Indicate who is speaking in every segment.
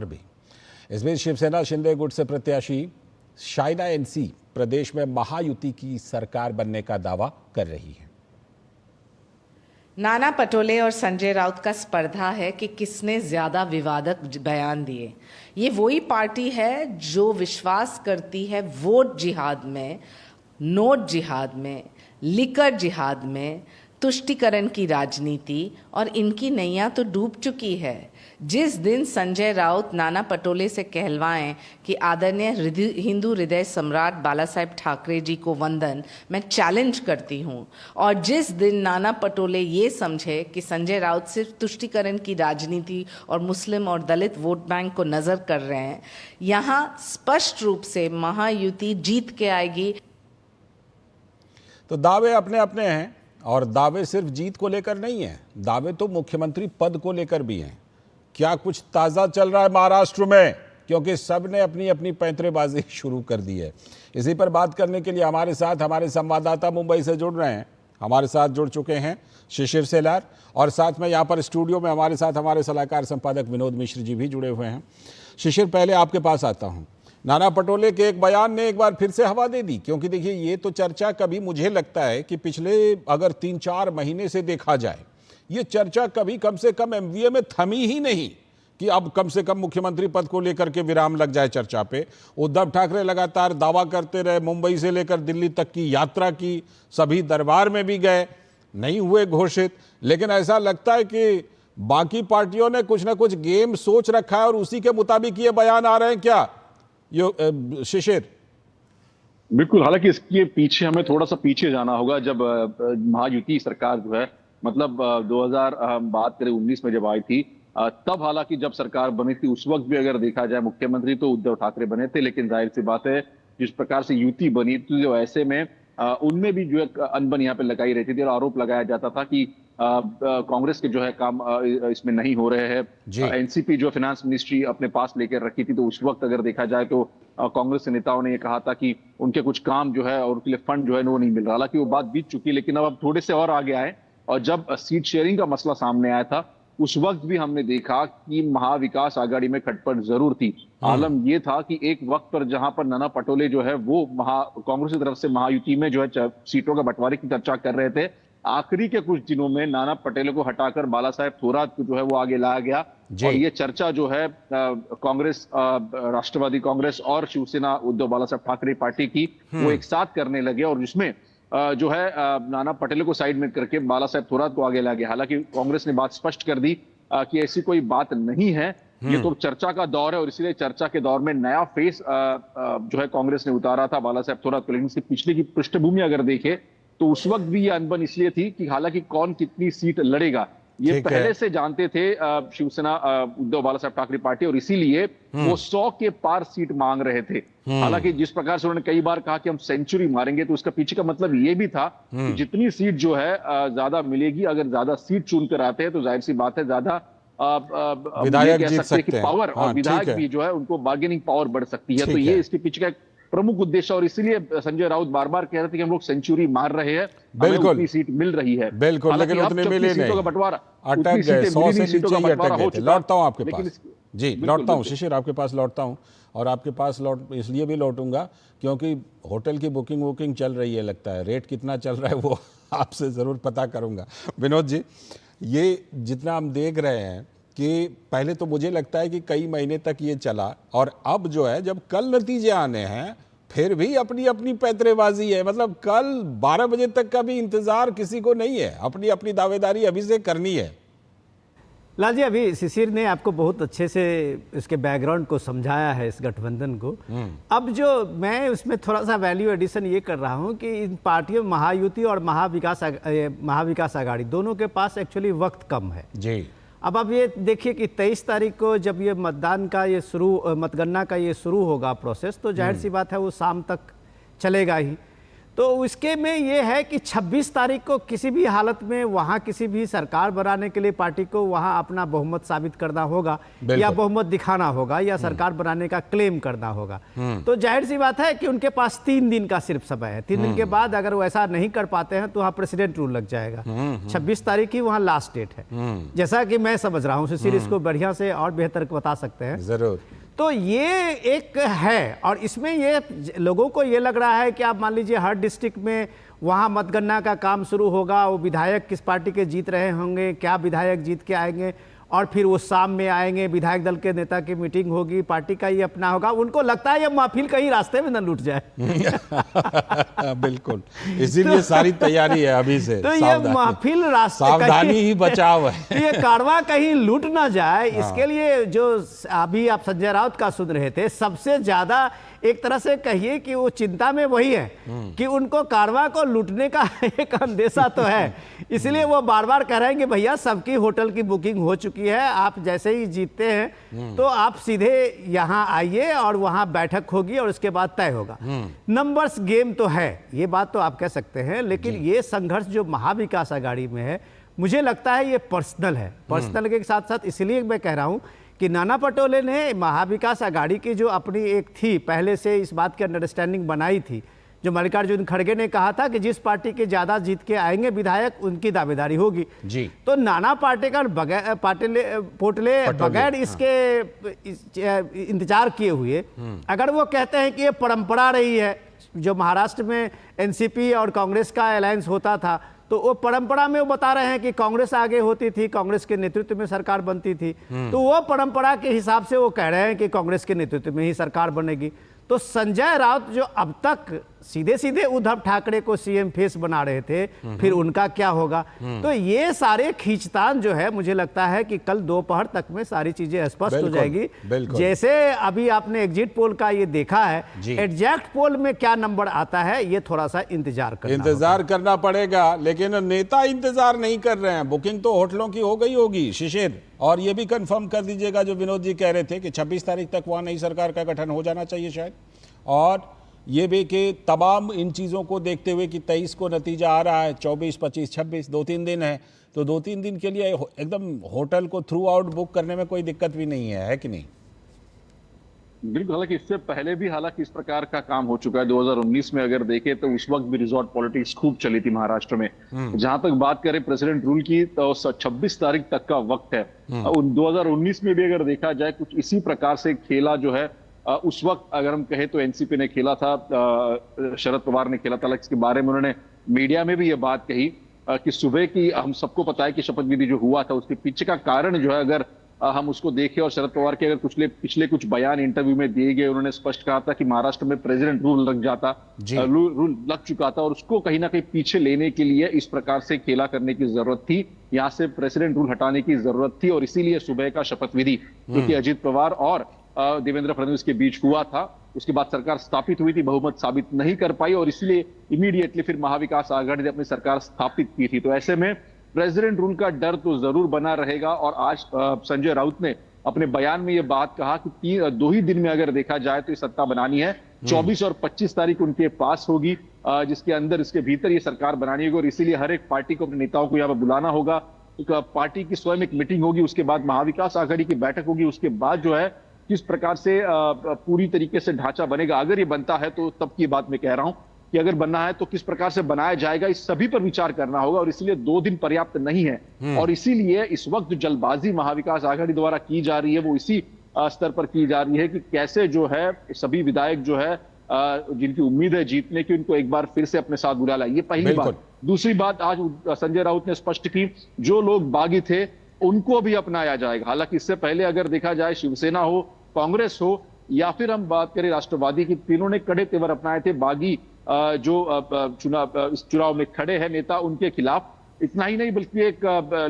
Speaker 1: भी। इस बीच शिवसेना शिंदे गुट से प्रत्याशी शाइना एनसी प्रदेश में महायुति की सरकार बनने का दावा कर रही है।
Speaker 2: नाना पटोले और संजय राउत का स्पर्धा है कि किसने ज्यादा विवादक बयान दिए। ये वही पार्टी है जो विश्वास करती है वोट जिहाद में, नोट जिहाद में, लिकर जिहाद में, तुष्टीकरण की राजनीति, और इनकी नैया तो डूब चुकी है। जिस दिन संजय राउत नाना पटोले से कहलवाएं कि आदरणीय हिंदू हृदय सम्राट बाला साहेब ठाकरे जी को वंदन, मैं चैलेंज करती हूं, और जिस दिन नाना पटोले ये समझे कि संजय राउत सिर्फ तुष्टीकरण की राजनीति और मुस्लिम और दलित वोट बैंक को नजर कर रहे हैं, यहां स्पष्ट रूप से महायुति जीत के आएगी।
Speaker 1: तो दावे अपने अपने हैं, और दावे सिर्फ जीत को लेकर नहीं है, दावे तो मुख्यमंत्री पद को लेकर भी हैं। क्या कुछ ताज़ा चल रहा है महाराष्ट्र में? क्योंकि सब ने अपनी अपनी पैंतरेबाजी शुरू कर दी है। इसी पर बात करने के लिए हमारे साथ हमारे संवाददाता मुंबई से जुड़ रहे हैं। हमारे साथ जुड़ चुके हैं शिशिर सेलार, और साथ में यहाँ पर स्टूडियो में हमारे साथ हमारे सलाहकार संपादक विनोद मिश्र जी भी जुड़े हुए हैं। शिशिर, पहले आपके पास आता हूँ। नाना पटोले के एक बयान ने एक बार फिर से हवा दे दी, क्योंकि देखिए ये तो चर्चा कभी, मुझे लगता है कि पिछले अगर 3-4 महीने से देखा जाए, ये चर्चा कभी कम से कम एमवीए में थमी ही नहीं कि अब कम से कम मुख्यमंत्री पद को लेकर के विराम लग जाए चर्चा पे। उद्धव ठाकरे लगातार दावा करते रहे, मुंबई से लेकर दिल्ली तक की यात्रा की, सभी दरबार में भी गए, नहीं हुए घोषित। लेकिन ऐसा लगता है कि बाकी पार्टियों ने कुछ ना कुछ गेम सोच रखा है और उसी के मुताबिक ये बयान आ रहे हैं क्या शिशिर?
Speaker 3: बिल्कुल, हालांकि इसके पीछे हमें थोड़ा सा पीछे जाना होगा। जब महायुति सरकार जो है, मतलब 2000 बात करें 19 में जब आई थी, तब हालांकि जब सरकार बनी थी उस वक्त भी अगर देखा जाए मुख्यमंत्री तो उद्धव ठाकरे बने थे, लेकिन जाहिर सी बात है जिस प्रकार से युति बनी थी तो ऐसे में उनमें भी जो है अनबन यहाँ पे लगाई रहती थी और आरोप लगाया जाता था कि कांग्रेस के जो है काम इसमें नहीं हो रहे हैं। एनसीपी जो फाइनेंस मिनिस्ट्री अपने पास लेकर रखी थी, तो उस वक्त अगर देखा जाए तो कांग्रेस के नेताओं ने ये कहा था कि उनके कुछ काम जो है और उनके लिए फंड जो है वो नहीं मिल रहा। हालांकि वो बात बीत चुकी, लेकिन अब थोड़े से और आगे आए, और जब सीट शेयरिंग का मसला सामने आया था उस वक्त भी हमने देखा कि महाविकास आघाड़ी में खटपट जरूर थी। आलम ये था कि एक वक्त पर जहां पर नाना पटोले जो है वो कांग्रेस की तरफ से महायुति में जो है सीटों का बंटवारे की चर्चा कर रहे थे, आखिरी के कुछ दिनों में नाना पटोले को हटाकर बाला साहेब थोरात को जो है वो आगे लाया गया, और ये चर्चा जो है कांग्रेस, राष्ट्रवादी कांग्रेस और शिवसेना उद्धव बाला साहेब ठाकरे पार्टी की वो एक साथ करने लगे, और जिसमें जो है नाना पटोले को साइड में करके बाला साहेब थोरात को आगे ला गया। हालांकि कांग्रेस ने बात स्पष्ट कर दी कि ऐसी कोई बात नहीं है, ये तो चर्चा का दौर है, और इसलिए चर्चा के दौर में नया फेस जो है कांग्रेस ने उतारा था बाला साहेब थोरात को। लेकिन इसकी पिछले की पृष्ठभूमि अगर देखें तो उस वक्त भी ये अनबन इसलिए थी कि हालांकि कौन कितनी सीट लड़ेगा ये पहले से जानते थे शिवसेना उद्धव बाला साहेब ठाकरे पार्टी, और इसीलिए वो 100 के पार सीट मांग रहे थे। हालांकि जिस प्रकार से उन्होंने कई बार कहा कि हम सेंचुरी मारेंगे, तो उसका पीछे का मतलब ये भी था कि जितनी सीट जो है ज्यादा मिलेगी, अगर ज्यादा सीट चुनकर आते हैं तो जाहिर सी बात है ज्यादा
Speaker 1: विधायक जीत सकते हैं,
Speaker 3: पावर, और विधायक भी जो है उनको बार्गेनिंग पावर बढ़ सकती है। तो ये इसके पीछे का प्रमुख उद्देश्य, और इसीलिए संजय राउत बार बार कह रहे थे कि हम लोग सेंचुरी मार रहे हैं,
Speaker 1: बिल्कुल
Speaker 3: उतनी सीट मिल रही है।
Speaker 1: बिल्कुल, लेकिन उतने मिले नहीं, अटक गए, 100 से नीचे ही अटक गए। लौटता हूं आपके पास जी, लौटता हूं शिशिर, आपके पास लौटता हूं, और आपके पास इसलिए भी लौटूंगा क्योंकि होटल की बुकिंग चल रही है, लगता है रेट कितना चल रहा है वो आपसे जरूर पता करूंगा। विनोद जी, ये जितना हम देख रहे हैं कि पहले तो मुझे लगता है कि कई महीने तक ये चला, और अब जो है जब कल नतीजे आने हैं फिर भी अपनी अपनी पैंतरेबाजी है। मतलब कल 12 बजे तक का भी इंतजार किसी को नहीं है, अपनी अपनी दावेदारी अभी से करनी है।
Speaker 4: लाल जी, अभी शिशिर ने आपको बहुत अच्छे से इसके बैकग्राउंड को समझाया है, इस गठबंधन को। अब जो मैं उसमें थोड़ा सा वैल्यू एडिशन ये कर रहा हूँ कि इन पार्टियों महायुति और महाविकास आघाड़ी दोनों के पास एक्चुअली वक्त कम है
Speaker 1: जी।
Speaker 4: अब आप ये देखिए कि 23 तारीख को जब ये मतगणना का ये शुरू होगा प्रोसेस, तो जाहिर सी बात है वो शाम तक चलेगा ही। तो इसके में ये है कि 26 तारीख को किसी भी हालत में वहाँ किसी भी सरकार बनाने के लिए पार्टी को वहाँ अपना बहुमत साबित करना होगा या बहुमत दिखाना होगा या सरकार बनाने का क्लेम करना होगा। तो जाहिर सी बात है कि उनके पास 3 दिन का सिर्फ समय है। 3 दिन के बाद अगर वो ऐसा नहीं कर पाते हैं तो वहाँ प्रेसिडेंट रूल लग जाएगा। 26 तारीख ही वहाँ लास्ट डेट है, जैसा कि मैं समझ रहा हूँ। शिशिर इसको बढ़िया से और बेहतर बता सकते हैं।
Speaker 1: जरूर।
Speaker 4: तो ये एक है, और इसमें ये लोगों को ये लग रहा है कि आप मान लीजिए हर डिस्ट्रिक्ट में वहाँ मतगणना का काम शुरू होगा, वो विधायक किस पार्टी के जीत रहे होंगे, क्या विधायक जीत के आएंगे, और फिर वो शाम में आएंगे, विधायक दल के नेता की मीटिंग होगी, पार्टी का ये अपना होगा। उनको लगता है ये महफिल कहीं रास्ते में न लूट जाए।
Speaker 1: बिल्कुल, इसीलिए सारी तैयारी है अभी से।
Speaker 4: तो ये महफिल रास्ते,
Speaker 1: सावधानी ही बचाव है।
Speaker 4: ये कारवां कहीं लूट ना जाए, इसके लिए जो अभी आप संजय राउत का सुन रहे थे, सबसे ज्यादा एक तरह से कहिए कि वो चिंता में वही है कि उनको कारवां को लूटने का एक अंदेशा तो है। इसलिए वो बार बार कह रहे हैं कि भैया सबकी होटल की बुकिंग हो चुकी है, आप जैसे ही जीतते हैं तो आप सीधे यहाँ आइए और वहाँ बैठक होगी और उसके बाद तय होगा। नंबर्स गेम तो है, ये बात तो आप कह सकते हैं, लेकिन ये संघर्ष जो महाविकास आघाड़ी में है, मुझे लगता है ये पर्सनल है। पर्सनल के साथ साथ इसलिए मैं कह रहा हूँ कि नाना पटोले ने महाविकास आघाड़ी की जो अपनी एक थी, पहले से इस बात की अंडरस्टैंडिंग बनाई थी, जो मल्लिकार्जुन खड़गे ने कहा था कि जिस पार्टी के ज्यादा जीत के आएंगे विधायक उनकी दावेदारी होगी जी। तो नाना पाटेकर पोटले बगैर इसके इंतजार किए हुए अगर वो कहते हैं कि ये परंपरा रही है, जो महाराष्ट्र में एनसीपी और कांग्रेस का अलायंस होता था, तो वो परंपरा में वो बता रहे हैं कि कांग्रेस आगे होती थी, कांग्रेस के नेतृत्व में सरकार बनती थी, तो वो परंपरा के हिसाब से वो कह रहे हैं कि कांग्रेस के नेतृत्व में ही सरकार बनेगी। तो संजय राउत जो अब तक सीधे सीधे उद्धव ठाकरे को सीएम फेस बना रहे थे, फिर उनका क्या होगा। तो ये सारे खींचतान जो है, मुझे लगता है कि कल दोपहर तक में सारी चीजें स्पष्ट हो जाएगी। जैसे अभी आपने एग्जिट पोल का ये देखा है, एग्जैक्ट पोल में क्या नंबर आता है ये थोड़ा सा इंतजार
Speaker 1: करना पड़ेगा। लेकिन नेता इंतजार नहीं कर रहे हैं, बुकिंग तो होटलों की हो गई होगी शिशिर। और ये भी कंफर्म कर दीजिएगा जो विनोद जी कह रहे थे कि 26 तारीख तक वहां नई सरकार का गठन हो जाना चाहिए शायद। और ये भी कि तमाम इन चीज़ों को देखते हुए कि 23 को नतीजा आ रहा है, 24, 25, 26 2-3 दिन है, तो 2-3 दिन के लिए एकदम होटल को थ्रू आउट बुक करने में कोई दिक्कत भी नहीं है कि नहीं?
Speaker 3: बिल्कुल, हालांकि इससे पहले भी इस प्रकार का काम हो चुका है। 2019 में अगर देखें तो उस वक्त भी रिजॉर्ट पॉलिटिक्स खूब चली थी महाराष्ट्र में। जहां तक बात करें प्रेसिडेंट रूल की, तो 26 तारीख तक का वक्त है। 2019 में भी अगर देखा जाए कुछ इसी प्रकार से खेला जो है, उस वक्त अगर हम कहें तो एनसीपी ने खेला था, शरद पवार ने खेला था। इसके बारे में उन्होंने मीडिया में भी ये बात कही कि सुबह की, हम सबको पता है कि शपथ विधि जो हुआ था उसके पीछे का कारण जो है, अगर हम उसको देखें और शरद पवार के अगर पिछले कुछ बयान इंटरव्यू में दिए गए, उन्होंने स्पष्ट कहा था कि महाराष्ट्र में प्रेसिडेंट रूल रूल लग चुका था और उसको कहीं ना कहीं पीछे लेने के लिए इस प्रकार से खेला करने की जरूरत थी, यहाँ से प्रेसिडेंट रूल हटाने की जरूरत थी। और इसीलिए सुबह का शपथ विधि जो कि अजित पवार और देवेंद्र फडणवीस के बीच हुआ था, उसके बाद सरकार स्थापित हुई थी, बहुमत साबित नहीं कर पाई और इसलिए इमीडिएटली फिर महाविकास आघाड़ी ने अपनी सरकार स्थापित की थी। तो ऐसे में प्रेसिडेंट रूल का डर तो जरूर बना रहेगा। और आज संजय राउत ने अपने बयान में यह बात कहा कि 2 ही दिन में अगर देखा जाए तो ये सत्ता बनानी है। 24 और 25 तारीख उनके पास होगी, जिसके अंदर इसके भीतर ये सरकार बनानी होगी और इसीलिए हर एक पार्टी को अपने नेताओं को यहाँ पर बुलाना होगा। एक पार्टी की स्वयं एक मीटिंग होगी, उसके बाद महाविकास आघाड़ी की बैठक होगी, उसके बाद जो है किस प्रकार से पूरी तरीके से ढांचा बनेगा, अगर ये बनता है तो तब की बात मैं कह रहा हूं कि अगर बनना है तो किस प्रकार से बनाया जाएगा, इस सभी पर विचार करना होगा। और इसलिए 2 दिन पर्याप्त नहीं है और इसीलिए इस वक्त जो जल्दबाजी महाविकास आघाड़ी द्वारा की जा रही है वो इसी स्तर पर की जा रही है कि कैसे जो है सभी विधायक जो है जिनकी उम्मीद है जीतने की, उनको एक बार फिर से अपने साथ बुला लाए। ये पहली बात। दूसरी बात, आज संजय राउत ने स्पष्ट की जो लोग बागी थे उनको भी अपनाया जाएगा। हालांकि इससे पहले अगर देखा जाए शिवसेना हो, कांग्रेस हो या फिर हम बात करें राष्ट्रवादी की, तीनों ने कड़े तेवर अपनाए थे बागी जो इस चुनाव में खड़े हैं नेता उनके खिलाफ। इतना ही नहीं बल्कि एक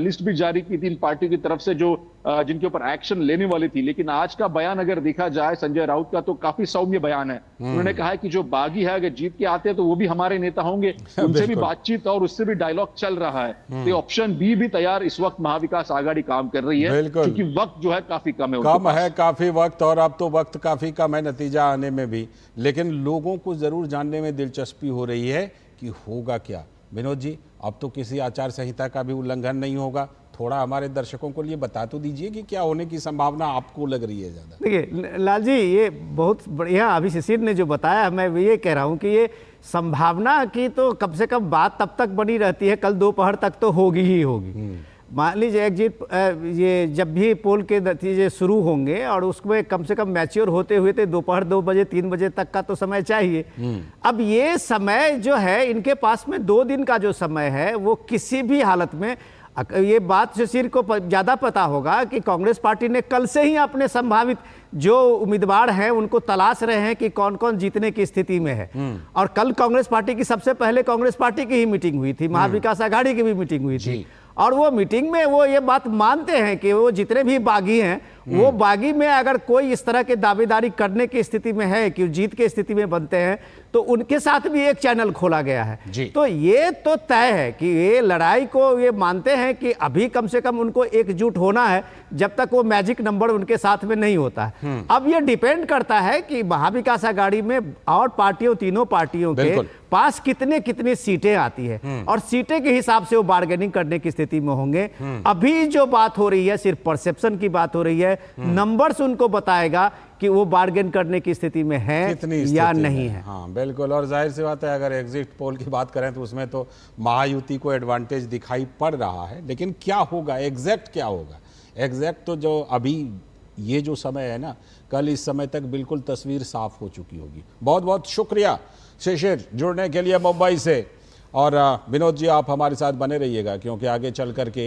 Speaker 3: लिस्ट भी जारी की थी इन पार्टियों की तरफ से जो जिनके ऊपर एक्शन लेने वाली थी। लेकिन आज का बयान अगर देखा जाए संजय राउत का, तो काफी सौम्य बयान है। उन्होंने कहा है कि जो बागी है अगर जीत के आते हैं तो वो भी हमारे नेता होंगे, उनसे भी बातचीत और उससे भी डायलॉग चल रहा है। तो ऑप्शन बी भी तैयार इस वक्त महाविकास आघाड़ी काम कर रही है, क्योंकि वक्त जो है काफी कम है,
Speaker 1: कम है काफी वक्त, और अब तो वक्त काफी कम है नतीजा आने में भी। लेकिन लोगों को जरूर जानने में दिलचस्पी हो रही है कि होगा क्या। विनोद जी, अब तो किसी आचार संहिता का भी उल्लंघन नहीं होगा, थोड़ा हमारे दर्शकों को लिए बता तो दीजिए कि क्या होने की संभावना आपको लग रही है ज्यादा।
Speaker 4: देखिए लाल जी, ये बहुत बढ़िया अभी शिशिर ने जो बताया, मैं ये कह रहा हूँ कि ये संभावना की तो कम से कम बात तब तक बनी रहती है, कल दोपहर तक तो होगी ही होगी। मान लीजिए एग्जिट ये जब भी पोल के नतीजे शुरू होंगे और उसमें कम से कम मैच्योर होते हुए तो दोपहर 2 बजे 3 बजे तक का तो समय चाहिए। अब ये समय जो है इनके पास में 2 दिन का जो समय है वो किसी भी हालत में, ये बात शिशिर को ज़्यादा पता होगा कि कांग्रेस पार्टी ने कल से ही अपने संभावित जो उम्मीदवार हैं उनको तलाश रहे हैं कि कौन कौन जीतने की स्थिति में है। और कल कांग्रेस पार्टी की सबसे पहले कांग्रेस पार्टी की ही मीटिंग हुई थी, महाविकास आघाड़ी की भी मीटिंग हुई थी, और वो मीटिंग में वो ये बात मानते हैं कि वो जितने भी बागी हैं वो बागी में अगर कोई इस तरह के दावेदारी करने की स्थिति में है कि जीत की स्थिति में बनते हैं तो उनके साथ भी एक चैनल खोला गया है। तो ये तो तय है कि ये लड़ाई को ये मानते हैं कि अभी कम से कम उनको एकजुट होना है जब तक वो मैजिक नंबर उनके साथ में नहीं होता है। अब ये डिपेंड करता है कि महाविकास आघाड़ी में और पार्टियों, तीनों पार्टियों के पास कितनी सीटें आती है और सीटें के हिसाब से वो बार्गेनिंग करने की स्थिति में होंगे। अभी जो बात हो रही है सिर्फ परसेप्शन की बात हो रही है, नंबर्स उनको बताएगा कि वो बार्गेन करने की स्थिति में है या नहीं है।
Speaker 1: हाँ बिल्कुल, और जाहिर सी बात है अगर एग्जिट पोल की बात करें तो उसमें तो महायुति को एडवांटेज दिखाई पड़ रहा है। लेकिन क्या होगा, एग्जैक्ट क्या होगा, एग्जैक्ट तो जो अभी ये जो समय है ना, कल इस समय तक बिल्कुल तस्वीर साफ हो चुकी होगी। बहुत बहुत शुक्रिया शिशिर जुड़ने के लिए मुंबई से, और विनोद जी आप हमारे साथ बने रहिएगा क्योंकि आगे चल करके